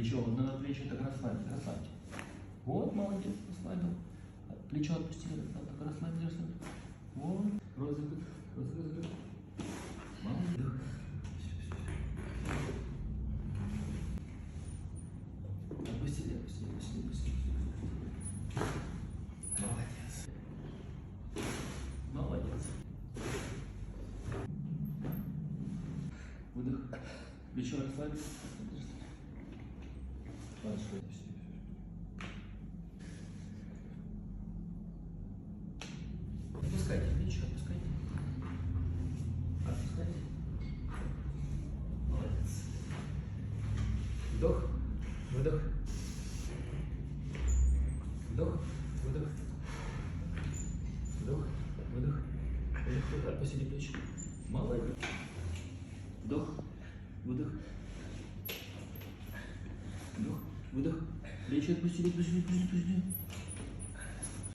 Плечо на плечи так расслабьте, расслабьте. Вот, молодец, расслабил. Плечо отпустили, так расслабили, расслабили. Вот, рот закрыт, рот закрыт. Молодец. Отпустили, отпустили, отпустили, отпустили. Молодец. Молодец. Выдох. Плечо расслабили. Хорошо. Отпускайте плечо, отпускайте. Отпускайте. Молодец. Вдох, выдох. Вдох, выдох. Вдох, выдох. Выдох, отпустите плечо. Молодец. Вдох, выдох. Вдох, выдох. Плечи отпустили, отпустили, отпустили, отпустили.